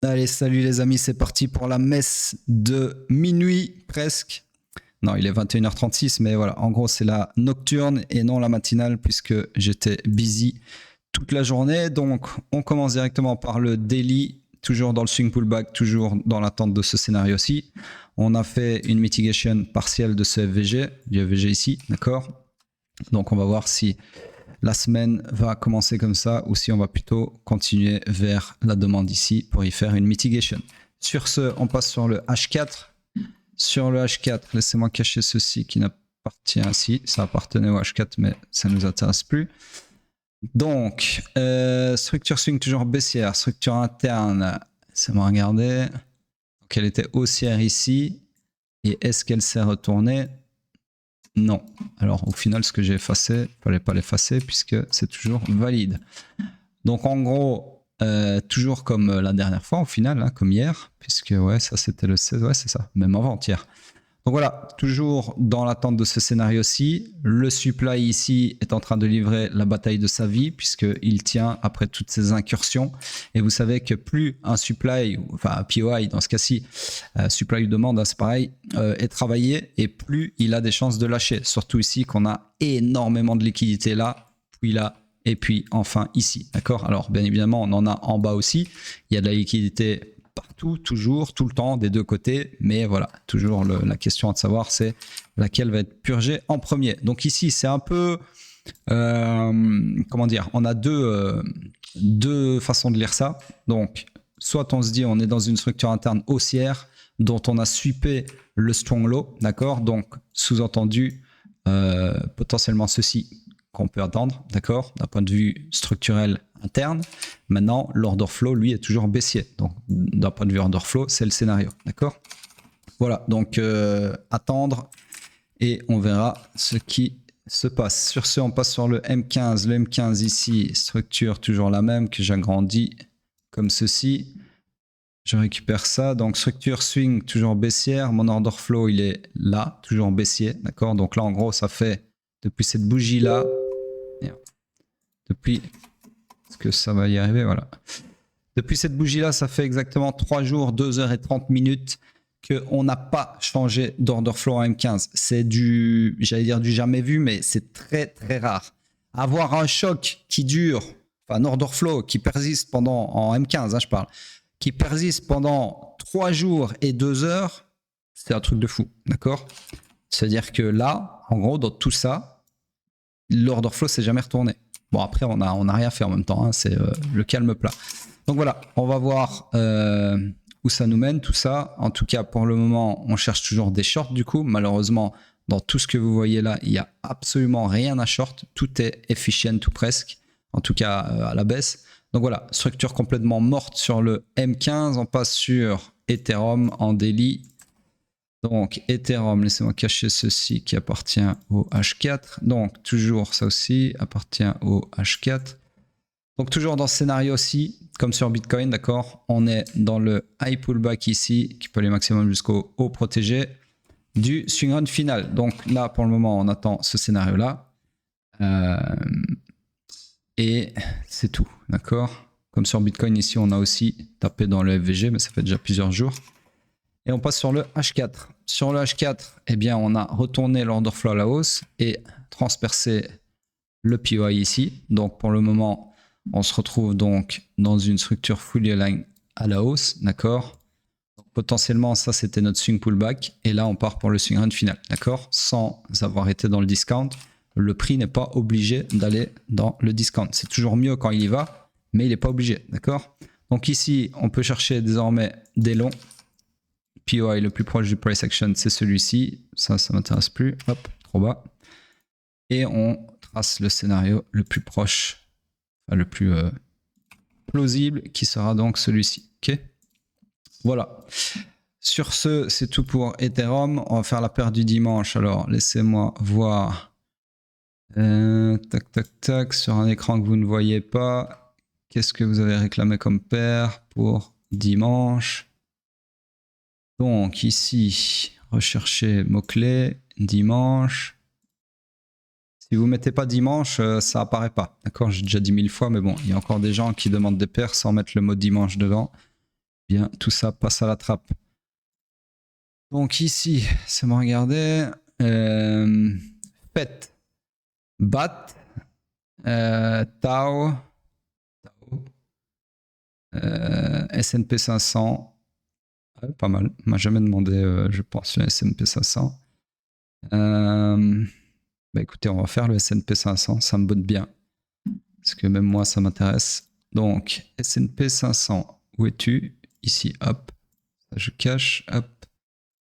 Allez, salut les amis, c'est parti pour la messe de minuit presque. Non, il est 21h36, mais voilà, en gros c'est la nocturne et non la matinale puisque j'étais busy toute la journée. Donc on commence directement par le daily, toujours dans le swing pullback, toujours dans l'attente de ce scénario-ci. On a fait une mitigation partielle de ce FVG, du FVG ici, d'accord? Donc on va voir si la semaine va commencer comme ça ou si on va plutôt continuer vers la demande ici pour y faire une mitigation. Sur ce, on passe sur le H4. Sur le H4, laissez-moi cacher ceci qui n'appartient ici. Ça appartenait au H4, mais ça ne nous intéresse plus. Donc, structure swing toujours baissière, structure interne, laissez-moi regarder. Donc, elle était haussière ici. Et est-ce qu'elle s'est retournée? Non. Alors au final, ce que j'ai effacé, il ne fallait pas l'effacer puisque c'est toujours valide. Donc en gros, toujours comme la dernière fois au final, hein, comme hier, puisque ouais, ça c'était le 16, ouais c'est ça, même avant-hier. Donc voilà, toujours dans l'attente de ce scénario-ci. Le supply ici est en train de livrer la bataille de sa vie puisqu'il tient après toutes ces incursions. Et vous savez que plus un supply, enfin un POI dans ce cas-ci, supply ou demande, hein, c'est pareil, est travaillé et plus il a des chances de lâcher. Surtout ici qu'on a énormément de liquidités là, puis là, et puis enfin ici. D'accord? Alors bien évidemment, on en a en bas aussi. Il y a de la liquidité partout, toujours, tout le temps, des deux côtés. Mais voilà, toujours la question à savoir, c'est laquelle va être purgée en premier. Donc ici, c'est un peu... comment dire? On a deux façons de lire ça. Donc, soit on se dit on est dans une structure interne haussière dont on a sweepé le strong low, d'accord? Donc, sous-entendu, potentiellement ceci qu'on peut attendre, d'accord? D'un point de vue structurel interne. Maintenant, l'order flow, lui, est toujours baissier. Donc, d'un point de vue order flow, c'est le scénario, d'accord? Voilà, donc attendre et on verra ce qui se passe. Sur ce, on passe sur le M15. Le M15 ici, structure toujours la même que j'agrandis comme ceci. Je récupère ça. Donc, structure swing toujours baissière. Mon order flow, il est là, toujours baissier, d'accord? Donc là, en gros, ça fait depuis cette bougie-là, depuis... Est-ce que ça va y arriver? Voilà. Depuis cette bougie-là, ça fait exactement 3 jours, 2h30 qu'on n'a pas changé d'order flow en M15. C'est du, j'allais dire du jamais vu, mais c'est très très rare. Avoir un choc qui dure, enfin un order flow qui persiste pendant, en M15, hein, je parle, qui persiste pendant 3 jours et 2 heures, c'est un truc de fou, d'accord? C'est-à-dire que là, en gros, dans tout ça, l'order flow s'est jamais retourné. Bon, après, on a rien fait en même temps, hein, c'est le calme plat. Donc voilà, on va voir où ça nous mène, tout ça. En tout cas, pour le moment, on cherche toujours des shorts du coup. Malheureusement, dans tout ce que vous voyez là, il n'y a absolument rien à short. Tout est efficient ou presque, en tout cas à la baisse. Donc voilà, structure complètement morte sur le M15. On passe sur Ethereum en daily. Donc Ethereum, laissez-moi cacher ceci qui appartient au H4. Donc toujours ça aussi appartient au H4. Donc toujours dans ce scénario aussi, comme sur Bitcoin, d'accord, on est dans le high pullback ici, qui peut aller maximum jusqu'au haut protégé du swing run final. Donc là, pour le moment, on attend ce scénario-là. Et c'est tout, d'accord? Comme sur Bitcoin, ici, on a aussi tapé dans le FVG, mais ça fait déjà plusieurs jours. Et on passe sur le H4. Sur le H4, eh bien, on a retourné l'order flow à la hausse et transpercé le POI ici. Donc pour le moment, on se retrouve donc dans une structure fully aligned à la hausse, d'accord? Potentiellement, ça c'était notre swing pullback et là on part pour le swing run final, d'accord? Sans avoir été dans le discount, le prix n'est pas obligé d'aller dans le discount. C'est toujours mieux quand il y va, mais il n'est pas obligé, d'accord? Donc ici, on peut chercher désormais des longs. POI le plus proche du price action, c'est celui-ci. Ça m'intéresse plus. Hop, trop bas. Et on trace le scénario le plus proche, enfin, le plus plausible, qui sera donc celui-ci. Ok, voilà. Sur ce, c'est tout pour Ethereum. On va faire la paire du dimanche. Alors, laissez-moi voir. Tac, tac, tac. Sur un écran que vous ne voyez pas. Qu'est-ce que vous avez réclamé comme paire pour dimanche? Donc, ici, recherchez mot-clé, dimanche. Si vous ne mettez pas dimanche, ça apparaît pas. D'accord, j'ai déjà dit 1000 fois, mais bon, il y a encore des gens qui demandent des paires sans mettre le mot dimanche devant. bien, tout ça passe à la trappe. Donc ici, ça me regardait. FET, BAT, Tau, S&P 500. Ouais, pas mal. On m'a jamais demandé, je pense, le S&P 500. Bah écoutez, on va faire le S&P 500. Ça me botte bien. Parce que même moi, ça m'intéresse. Donc, S&P 500. Où es-tu? Ici, hop. Je cache, hop.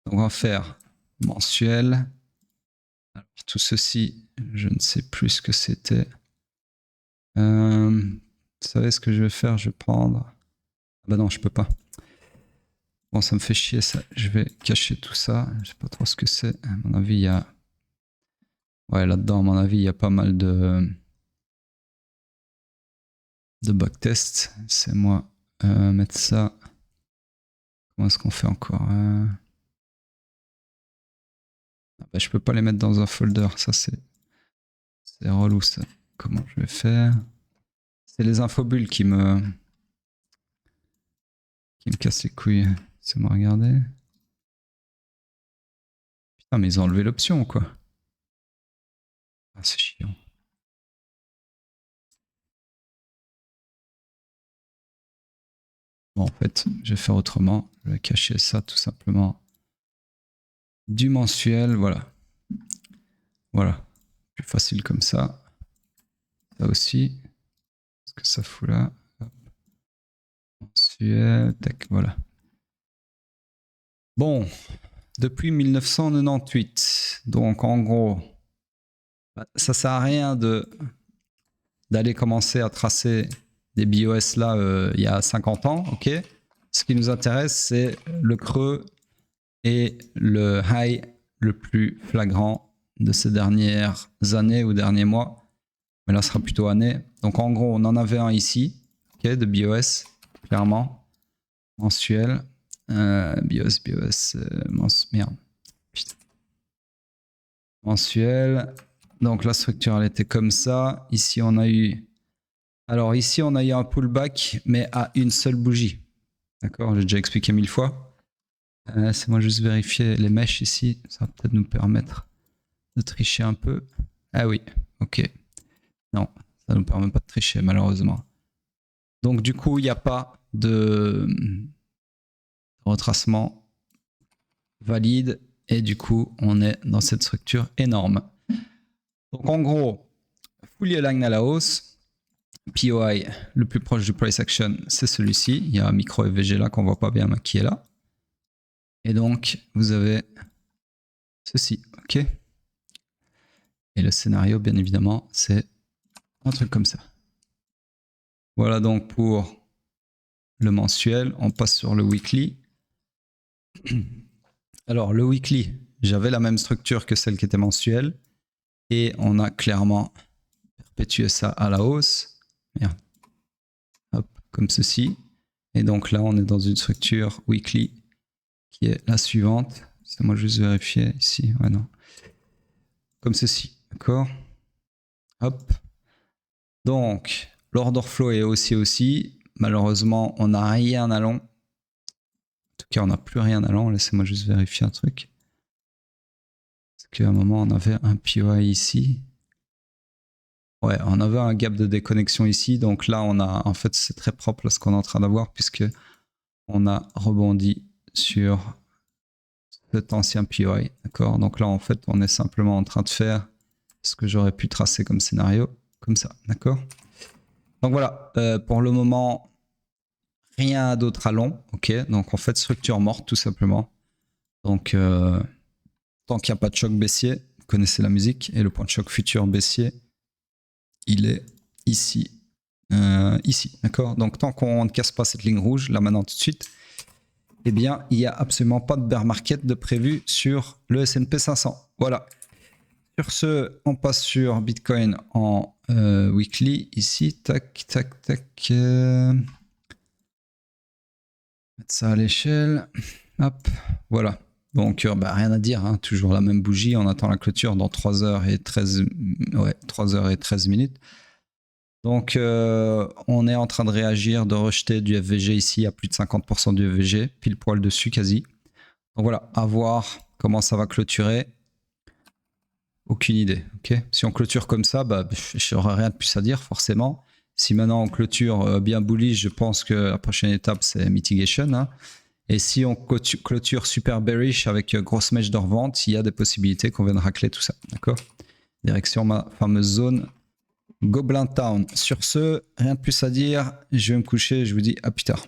Donc, on va faire mensuel. Alors, tout ceci, je ne sais plus ce que c'était. Vous savez ce que je vais faire? Je vais prendre... Ah bah non, je peux pas. Bon, ça me fait chier ça. Je vais cacher tout ça. Je sais pas trop ce que c'est. À mon avis, il y a... Ouais, là-dedans, à mon avis, il y a pas mal de backtest. C'est moi mettre ça. Comment est-ce qu'on fait encore ah bah, je peux pas les mettre dans un folder. Ça, c'est relou, ça. Comment je vais faire? C'est les infobulles qui me cassent les couilles. C'est moi regarder. Putain, mais ils ont enlevé l'option, quoi. Ah, c'est chiant. Bon, en fait, je vais faire autrement. Je vais cacher ça tout simplement. Du mensuel, voilà. Voilà. Plus facile comme ça. Ça aussi. Qu'est-ce que ça fout là? Hop. Mensuel, tac, voilà. Bon, depuis 1998. Donc, en gros, ça sert à rien d'aller commencer à tracer des BOS là il y a 50 ans, ok? Ce qui nous intéresse, c'est le creux et le high le plus flagrant de ces dernières années ou derniers mois. Mais là, ce sera plutôt années. Donc, en gros, on en avait un ici, ok, de BOS, clairement, mensuel. BOS, merde. Putain. Mensuel. Donc, la structure, elle était comme ça. Ici, on a eu... Alors, ici, on a eu un pullback, mais à une seule bougie. D'accord, j'ai déjà expliqué 1000 fois. C'est moi juste vérifier les mèches ici. Ça va peut-être nous permettre de tricher un peu. Ah oui, ok. Non, ça ne nous permet pas de tricher, malheureusement. Donc, du coup, il n'y a pas de retracement valide. Et du coup, on est dans cette structure énorme. Donc, en gros, fully aligned à la hausse. POI, le plus proche du price action, c'est celui-ci. Il y a un micro FVG là qu'on voit pas bien, mais qui est là. Et donc, vous avez ceci, ok? Et le scénario, bien évidemment, c'est un truc comme ça. Voilà donc pour le mensuel. On passe sur le weekly. Alors, le weekly, j'avais la même structure que celle qui était mensuelle. Et on a clairement perpétué ça à la hausse. Merde. Hop, comme ceci. Et donc là, on est dans une structure weekly qui est la suivante. C'est moi juste vérifier ici. Ouais, non. Comme ceci, d'accord? Hop. Donc, l'order flow est aussi. Malheureusement, on n'a rien à long. En tout cas, on n'a plus rien à long. Laissez-moi juste vérifier un truc. Parce qu'à un moment, on avait un POI ici. Ouais, on avait un gap de déconnexion ici. Donc là, on a, en fait, c'est très propre là, ce qu'on est en train d'avoir, puisque on a rebondi sur cet ancien POI. D'accord? Donc là, en fait, on est simplement en train de faire ce que j'aurais pu tracer comme scénario, comme ça. D'accord? Donc voilà, pour le moment, rien d'autre à long. Ok, donc en fait, structure morte tout simplement. Donc, tant qu'il n'y a pas de choc baissier, vous connaissez la musique, et le point de choc futur baissier, il est ici. Ici, d'accord? Donc tant qu'on ne casse pas cette ligne rouge, là maintenant tout de suite, eh bien, il n'y a absolument pas de bear market de prévu sur le S&P 500. Voilà. Sur ce, on passe sur Bitcoin en weekly. Ici, tac, tac, tac. Mettre ça à l'échelle. Hop, voilà. Donc, rien à dire. Hein, toujours la même bougie. On attend la clôture dans 3h et 13 minutes. Donc, on est en train de réagir, de rejeter du FVG ici à plus de 50% du FVG, pile poil dessus quasi. Donc voilà, à voir comment ça va clôturer. Aucune idée. Ok. Si on clôture comme ça, bah, je n'aurai rien de plus à dire forcément. Si maintenant on clôture bien bullish, je pense que la prochaine étape c'est mitigation. Hein. Et si on clôture super bearish avec grosse mèche de revente, il y a des possibilités qu'on vienne racler tout ça. D'accord. Direction ma fameuse zone Goblin Town. Sur ce, rien de plus à dire. Je vais me coucher. Je vous dis à plus tard.